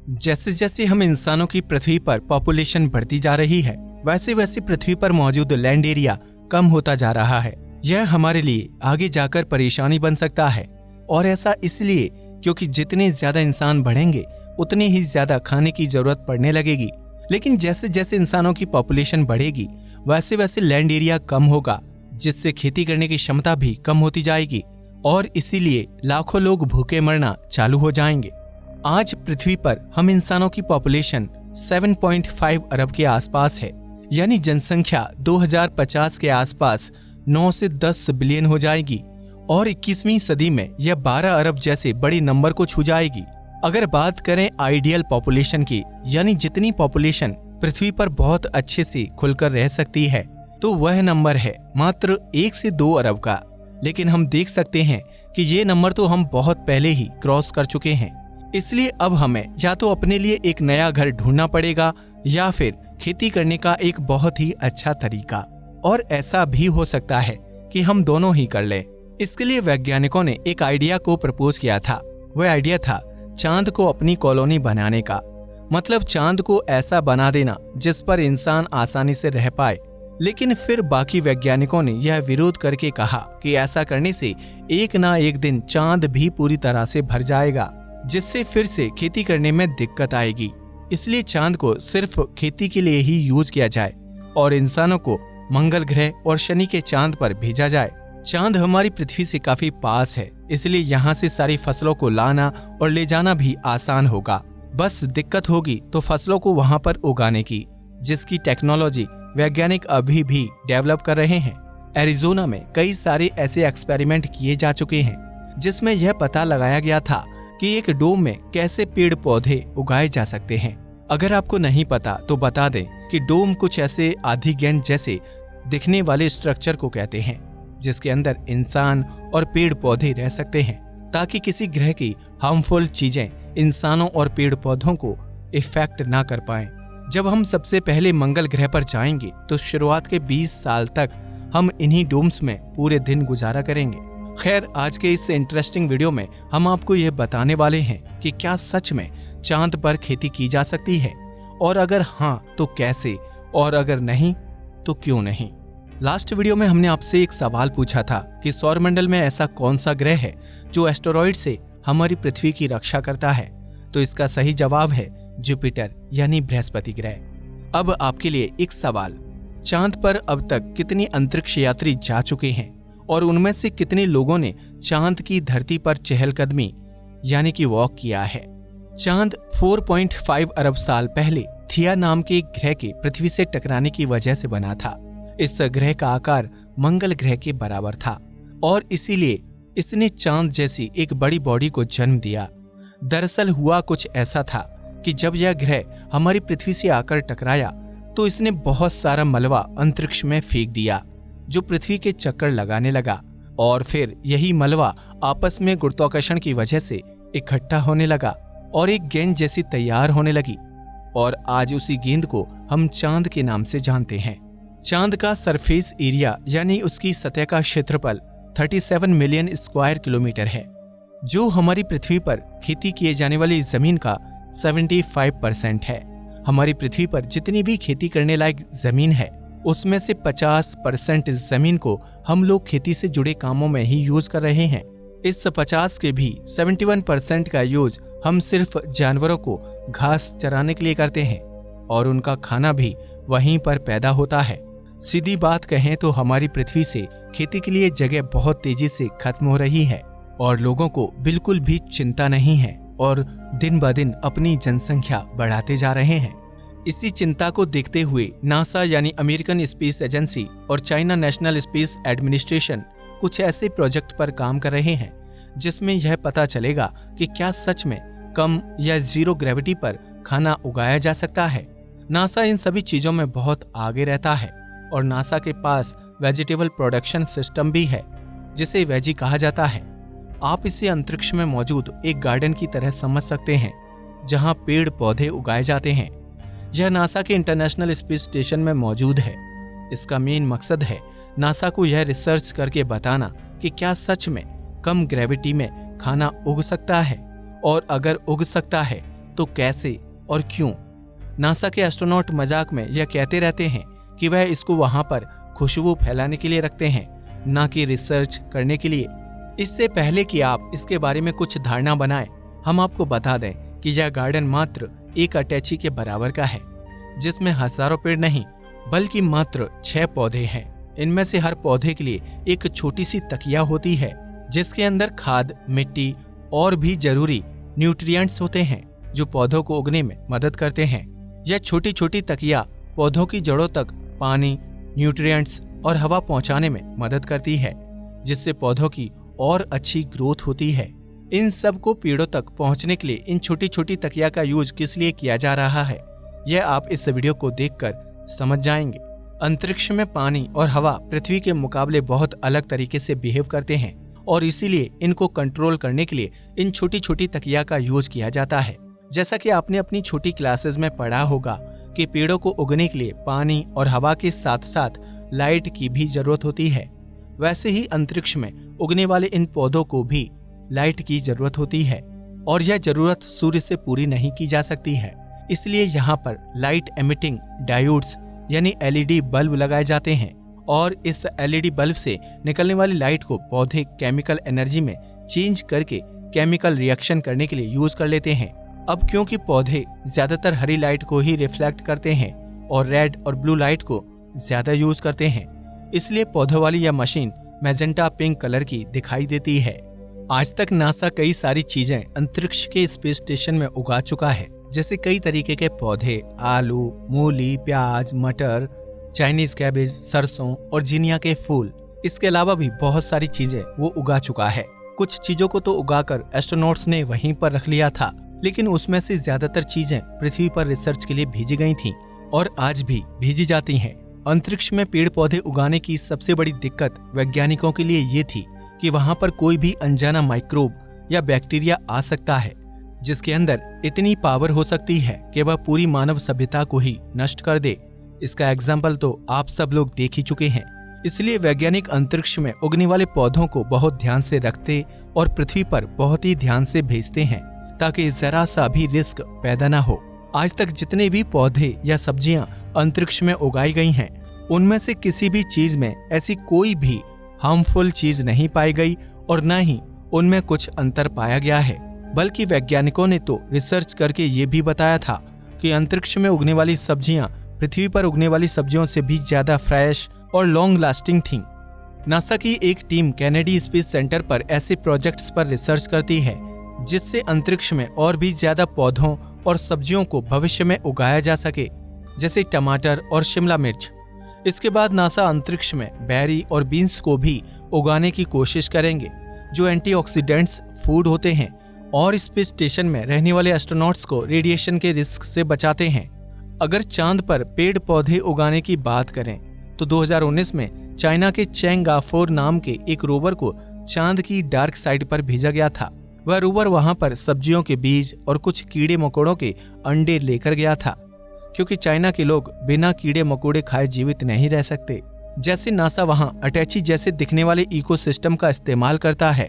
जैसे जैसे हम इंसानों की पृथ्वी पर पॉपुलेशन बढ़ती जा रही है, वैसे वैसे पृथ्वी पर मौजूद लैंड एरिया कम होता जा रहा है। यह हमारे लिए आगे जाकर परेशानी बन सकता है, और ऐसा इसलिए क्योंकि जितने ज्यादा इंसान बढ़ेंगे उतने ही ज्यादा खाने की जरूरत पड़ने लगेगी। लेकिन जैसे जैसे इंसानों की पॉपुलेशन बढ़ेगी वैसे वैसे लैंड एरिया कम होगा, जिससे खेती करने की क्षमता भी कम होती जाएगी, और इसीलिए लाखों लोग भूखे मरना चालू हो जाएंगे। आज पृथ्वी पर हम इंसानों की पॉपुलेशन 7.5 अरब के आसपास है, यानी जनसंख्या 2050 के आसपास 9 से 10 बिलियन हो जाएगी, और 21वीं सदी में यह 12 अरब जैसे बड़े नंबर को छू जाएगी। अगर बात करें आइडियल पॉपुलेशन की, यानी जितनी पॉपुलेशन पृथ्वी पर बहुत अच्छे से खुलकर रह सकती है, तो वह नंबर है मात्र 1 से 2 अरब का। लेकिन हम देख सकते हैं कि ये नंबर तो हम बहुत पहले ही क्रॉस कर चुके हैं। इसलिए अब हमें या तो अपने लिए एक नया घर ढूंढना पड़ेगा या फिर खेती करने का एक बहुत ही अच्छा तरीका, और ऐसा भी हो सकता है कि हम दोनों ही कर लें। इसके लिए वैज्ञानिकों ने एक आइडिया को प्रपोज किया था। वह आइडिया था चांद को अपनी कॉलोनी बनाने का, मतलब चांद को ऐसा बना देना जिस पर इंसान आसानी से रह पाए। लेकिन फिर बाकी वैज्ञानिकों ने यह विरोध करके कहा कि ऐसा करने से एक ना एक दिन चांद भी पूरी तरह से भर जाएगा, जिससे फिर से खेती करने में दिक्कत आएगी। इसलिए चांद को सिर्फ खेती के लिए ही यूज किया जाए और इंसानों को मंगल ग्रह और शनि के चांद पर भेजा जाए। चांद हमारी पृथ्वी से काफी पास है, इसलिए यहाँ से सारी फसलों को लाना और ले जाना भी आसान होगा। बस दिक्कत होगी तो फसलों को वहाँ पर उगाने की, जिसकी टेक्नोलॉजी वैज्ञानिक अभी भी डेवलप कर रहे हैं। एरिजोना में कई सारे ऐसे एक्सपेरिमेंट किए जा चुके हैं, जिसमें यह पता लगाया गया था कि एक डोम में कैसे पेड़ पौधे उगाए जा सकते हैं। अगर आपको नहीं पता तो बता दें कि डोम कुछ ऐसे आधी गेंद जैसे दिखने वाले स्ट्रक्चर को कहते हैं, जिसके अंदर इंसान और पेड़ पौधे रह सकते हैं, ताकि किसी ग्रह की हार्मफुल चीजें इंसानों और पेड़ पौधों को इफेक्ट ना कर पाएं। जब हम सबसे पहले मंगल ग्रह पर जाएंगे तो शुरुआत के 20 साल तक हम इन्हीं डोम्स में पूरे दिन गुजारा करेंगे। खैर, आज के इस इंटरेस्टिंग वीडियो में हम आपको यह बताने वाले हैं कि क्या सच में चांद पर खेती की जा सकती है, और अगर हाँ तो कैसे, और अगर नहीं तो क्यों नहीं। लास्ट वीडियो में हमने आपसे एक सवाल पूछा था कि सौरमंडल में ऐसा कौन सा ग्रह है जो एस्टेरॉइड से हमारी पृथ्वी की रक्षा करता है, तो इसका सही जवाब है जुपिटर, यानी बृहस्पति ग्रह। अब आपके लिए एक सवाल, चांद पर अब तक कितने अंतरिक्ष यात्री जा चुके हैं, और उनमें से कितने लोगों ने चांद की धरती पर चहलकदमी यानी कि वॉक किया है। चांद 4.5 अरब साल पहले थिया नाम के एक ग्रह के पृथ्वी से टकराने की वजह से बना था। इस ग्रह का आकार मंगल ग्रह के बराबर था, और इसीलिए इसने चांद जैसी एक बड़ी बॉडी को जन्म दिया। दरअसल हुआ कुछ ऐसा था कि जब यह ग्रह हमारी पृथ्वी से आकर टकराया तो इसने बहुत सारा मलबा अंतरिक्ष में फेंक दिया, जो पृथ्वी के चक्कर लगाने लगा, और फिर यही मलबा आपस में गुरुत्वाकर्षण की वजह से इकट्ठा होने लगा और एक गेंद जैसी तैयार होने लगी, और आज उसी गेंद को हम चांद के नाम से जानते हैं। चांद का सरफेस एरिया यानी उसकी सतह का क्षेत्रफल 37 मिलियन स्क्वायर किलोमीटर है, जो हमारी पृथ्वी पर खेती किए जाने वाली जमीन का 75% है। हमारी पृथ्वी पर जितनी भी खेती करने लायक जमीन है, उसमें से 50% जमीन को हम लोग खेती से जुड़े कामों में ही यूज कर रहे हैं। इस 50 के भी 71% का यूज हम सिर्फ जानवरों को घास चराने के लिए करते हैं, और उनका खाना भी वहीं पर पैदा होता है। सीधी बात कहें तो हमारी पृथ्वी से खेती के लिए जगह बहुत तेजी से खत्म हो रही है, और लोगों को बिल्कुल भी चिंता नहीं है, और दिन ब दिन अपनी जनसंख्या बढ़ाते जा रहे हैं। इसी चिंता को देखते हुए नासा यानी अमेरिकन स्पेस एजेंसी और चाइना नेशनल स्पेस एडमिनिस्ट्रेशन कुछ ऐसे प्रोजेक्ट पर काम कर रहे हैं, जिसमें यह पता चलेगा कि क्या सच में कम या जीरो ग्रेविटी पर खाना उगाया जा सकता है। नासा इन सभी चीजों में बहुत आगे रहता है, और नासा के पास वेजिटेबल प्रोडक्शन सिस्टम भी है, जिसे वेजी कहा जाता है। आप इसे अंतरिक्ष में मौजूद एक गार्डन की तरह समझ सकते हैं, जहां पेड़ पौधे उगाए जाते हैं। यह नासा के इंटरनेशनल स्पेस स्टेशन में मौजूद है। इसका मेन मकसद है नासा को यह रिसर्च करके बताना कि क्या सच में कम ग्रेविटी में खाना उग सकता है, और अगर उग सकता है तो कैसे और क्यों? नासा के एस्ट्रोनॉट मजाक में यह कहते रहते हैं कि वह इसको वहां पर खुशबू फैलाने के लिए रखते हैं, ना कि रिसर्च करने के लिए। इससे पहले कि आप इसके बारे में कुछ धारणा बनाएं, हम आपको बता दें कि यह गार्डन मात्र एक अटैची के बराबर का है, जिसमें हजारों पेड़ नहीं बल्कि मात्र 6 पौधे हैं। इनमें से हर पौधे के लिए एक छोटी सी तकिया होती है, जिसके अंदर खाद, मिट्टी और भी जरूरी न्यूट्रिएंट्स होते हैं जो पौधों को उगने में मदद करते हैं। यह छोटी छोटी तकिया पौधों की जड़ों तक पानी, न्यूट्रिएंट्स और हवा पहुंचाने में मदद करती है, जिससे पौधों की और अच्छी ग्रोथ होती है। इन सब को पेड़ों तक पहुंचने के लिए इन छोटी छोटी तकिया का यूज किस लिए किया जा रहा है, यह आप इस वीडियो को देखकर समझ जाएंगे। अंतरिक्ष में पानी और हवा पृथ्वी के मुकाबले बहुत अलग तरीके से बिहेव करते हैं और इसीलिए इनको कंट्रोल करने के लिए इन छोटी छोटी तकिया का यूज किया जाता है। जैसा कि आपने अपनी छोटी क्लासेस में पढ़ा होगा कि पेड़ों को उगने के लिए पानी और हवा के साथ साथ लाइट की भी जरूरत होती है, वैसे ही अंतरिक्ष में उगने वाले इन पौधों को भी लाइट की जरूरत होती है और यह जरूरत सूर्य से पूरी नहीं की जा सकती है। इसलिए यहाँ पर लाइट एमिटिंग डायोड्स यानी LED बल्ब लगाए जाते हैं और इस LED बल्ब से निकलने वाली लाइट को पौधे केमिकल एनर्जी में चेंज करके केमिकल रिएक्शन करने के लिए यूज कर लेते हैं। अब क्योंकि पौधे ज्यादातर हरी लाइट को ही रिफ्लेक्ट करते हैं और रेड और ब्लू लाइट को ज्यादा यूज करते हैं, इसलिए पौधों वाली यह मशीन मैजेंटा पिंक कलर की दिखाई देती है। आज तक नासा कई सारी चीजें अंतरिक्ष के स्पेस स्टेशन में उगा चुका है, जैसे कई तरीके के पौधे, आलू, मूली, प्याज, मटर, चाइनीज कैबेज, सरसों और जिनिया के फूल। इसके अलावा भी बहुत सारी चीजें वो उगा चुका है। कुछ चीजों को तो उगाकर एस्ट्रोनॉट्स ने वहीं पर रख लिया था, लेकिन उसमें से ज्यादातर चीजें पृथ्वी पर रिसर्च के लिए भेजी गई थीं और आज भी भेजी जाती हैं। अंतरिक्ष में पेड़ पौधे उगाने की सबसे बड़ी दिक्कत वैज्ञानिकों के लिए ये थी कि वहां पर कोई भी अनजाना माइक्रोब या बैक्टीरिया आ सकता है, जिसके अंदर इतनी पावर हो सकती है कि वह पूरी मानव सभ्यता को ही नष्ट कर दे। इसका एग्जाम्पल तो आप सब लोग देख ही चुके हैं। इसलिए वैज्ञानिक अंतरिक्ष में उगने वाले पौधों को बहुत ध्यान से रखते और पृथ्वी पर बहुत ही ध्यान से भेजते हैं, ताकि जरा सा भी रिस्क पैदा न हो। आज तक जितने भी पौधे या सब्जियां अंतरिक्ष में उगाई गई हैं, उनमें से किसी भी चीज में ऐसी कोई भी हार्मफुल चीज नहीं पाई गई और न ही उनमें कुछ अंतर पाया गया है। बल्कि वैज्ञानिकों ने तो रिसर्च करके ये भी बताया था कि अंतरिक्ष में उगने वाली सब्जियां पृथ्वी पर उगने वाली सब्जियों से भी ज्यादा फ्रेश और लॉन्ग लास्टिंग थीं। नासा की एक टीम कैनेडी स्पेस सेंटर पर ऐसे प्रोजेक्ट्स पर रिसर्च करती है जिससे अंतरिक्ष में और भी ज्यादा पौधों और सब्जियों को भविष्य में उगाया जा सके, जैसे टमाटर और शिमला मिर्च। इसके बाद नासा अंतरिक्ष में बेरी और बीन्स को भी उगाने की कोशिश करेंगे, जो एंटीऑक्सीडेंट्स फूड होते हैं और स्पेस स्टेशन में रहने वाले एस्ट्रोनॉट्स को रेडिएशन के रिस्क से बचाते हैं। अगर चांद पर पेड़ पौधे उगाने की बात करें तो 2019 में चाइना के चैंग-4 नाम के एक रोवर को चांद की डार्क साइड पर भेजा गया था। वह रोवर वहां पर सब्जियों के बीज और कुछ कीड़े मकोड़ों के अंडे लेकर गया था, क्योंकि चाइना के लोग बिना कीड़े मकोड़े खाए जीवित नहीं रह सकते। जैसे नासा वहां अटैची जैसे दिखने वाले इकोसिस्टम का इस्तेमाल करता है,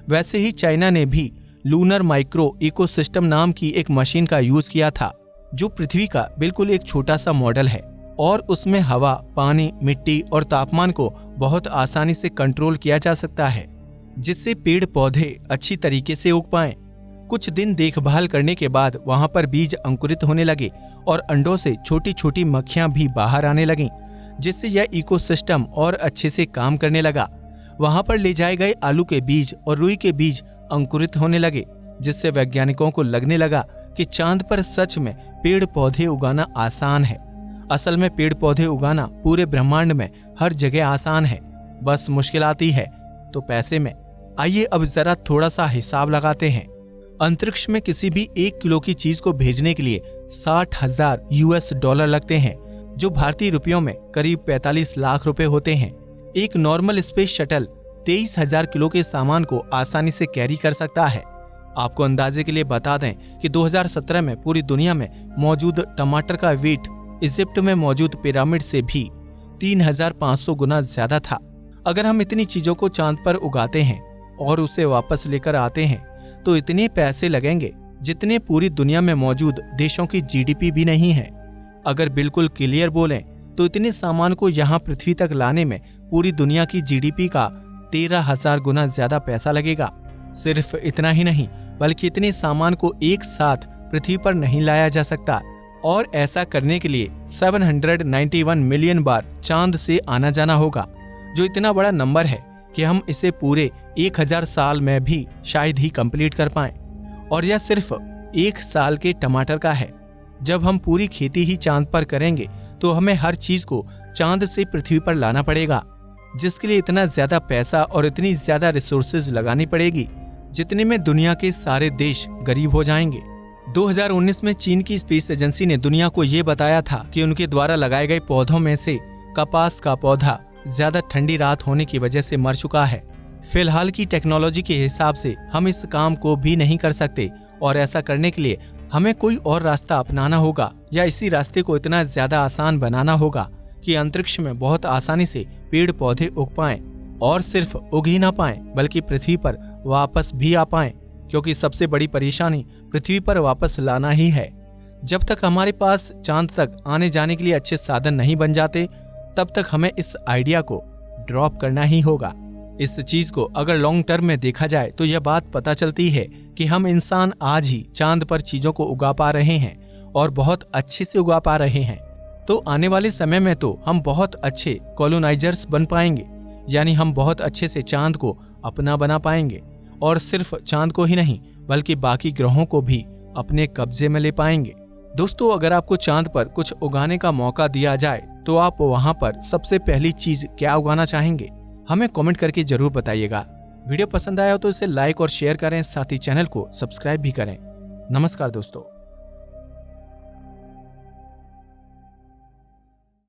वैसे ही चाइना ने भी लूनर माइक्रो इकोसिस्टम नाम की एक मशीन का यूज किया था, जो पृथ्वी का बिल्कुल एक छोटा सा मॉडल है और उसमें हवा, पानी, मिट्टी और तापमान को बहुत आसानी से कंट्रोल किया जा सकता है, जिससे पेड़ पौधे अच्छी तरीके से उग पाएं। कुछ दिन देखभाल करने के बाद वहां पर बीज अंकुरित होने लगे और अंडों से छोटी छोटी मक्खियां भी बाहर आने लगीं, जिससे यह इकोसिस्टम और अच्छे से काम करने लगा। वहां पर ले जाए गए आलू के बीज और रुई के बीज अंकुरित होने लगे, जिससे वैज्ञानिकों को लगने लगा कि चांद पर सच में पेड़ पौधे उगाना आसान है। असल में पेड़ पौधे उगाना पूरे ब्रह्मांड में हर जगह आसान है, बस मुश्किल आती है तो पैसे में। आइए अब जरा थोड़ा सा हिसाब लगाते हैं। अंतरिक्ष में किसी भी 1 किलो की चीज को भेजने के लिए 60,000 US डॉलर लगते हैं, जो भारतीय रुपयों में करीब 45 लाख रुपए होते हैं। एक नॉर्मल स्पेस शटल 23,000 किलो के सामान को आसानी से कैरी कर सकता है। आपको अंदाजे के लिए बता दें कि 2017 में पूरी दुनिया में मौजूद टमाटर का वेट इजिप्ट में मौजूद पिरामिड से भी 3,500 गुना ज्यादा था। अगर हम इतनी चीजों को चांद पर उगाते हैं और उसे वापस लेकर आते हैं तो इतने पैसे लगेंगे जितने पूरी दुनिया में मौजूद देशों की जीडीपी भी नहीं है। अगर बिल्कुल क्लियर बोलें तो इतने सामान को यहाँ पृथ्वी तक लाने में पूरी दुनिया की जीडीपी का 13,000 गुना ज्यादा पैसा लगेगा। सिर्फ इतना ही नहीं बल्कि इतने सामान को एक साथ पृथ्वी पर नहीं लाया जा सकता और ऐसा करने के लिए 791 मिलियन बार चांद से आना जाना होगा, जो इतना बड़ा नंबर है कि हम इसे पूरे 1000 साल में भी शायद ही कंप्लीट कर पाएं। और यह सिर्फ 1 साल के टमाटर का है। जब हम पूरी खेती ही चांद पर करेंगे तो हमें हर चीज को चांद से पृथ्वी पर लाना पड़ेगा, जिसके लिए इतना ज्यादा पैसा और इतनी ज्यादा रिसोर्सेज लगानी पड़ेगी जितने में दुनिया के सारे देश गरीब हो जाएंगे। 2019 में चीन की स्पेस एजेंसी ने दुनिया को ये बताया था कि उनके द्वारा लगाए गए पौधों में से कपास का पौधा ज्यादा ठंडी रात होने की वजह से मर चुका है। फिलहाल की टेक्नोलॉजी के हिसाब से हम इस काम को भी नहीं कर सकते और ऐसा करने के लिए हमें कोई और रास्ता अपनाना होगा या इसी रास्ते को इतना ज्यादा आसान बनाना होगा कि अंतरिक्ष में बहुत आसानी से पेड़ पौधे उग पाएं और सिर्फ उग ही ना पाएं बल्कि पृथ्वी पर वापस भी आ पाएं, क्योंकि सबसे बड़ी परेशानी पृथ्वी पर वापस लाना ही है। जब तक हमारे पास चांद तक आने जाने के लिए अच्छे साधन नहीं बन जाते तब तक हमें इस आइडिया को ड्रॉप करना ही होगा। इस चीज को अगर लॉन्ग टर्म में देखा जाए तो यह बात पता चलती है कि हम इंसान आज ही चांद पर चीजों को उगा पा रहे हैं और बहुत अच्छे से उगा पा रहे हैं। तो आने वाले समय में तो हम बहुत अच्छे कॉलोनाइजर्स बन पाएंगे, यानी हम बहुत अच्छे से चांद को अपना बना पाएंगे और सिर्फ चांद को ही नहीं बल्कि बाकी ग्रहों को भी अपने कब्जे में ले पाएंगे। दोस्तों, अगर आपको चांद पर कुछ उगाने का मौका दिया जाए तो आप वहां पर सबसे पहली चीज क्या उगाना चाहेंगे? हमें कमेंट करके जरूर बताइएगा। वीडियो पसंद आया हो तो इसे लाइक और शेयर करें, साथ ही चैनल को सब्सक्राइब भी करें। नमस्कार दोस्तों।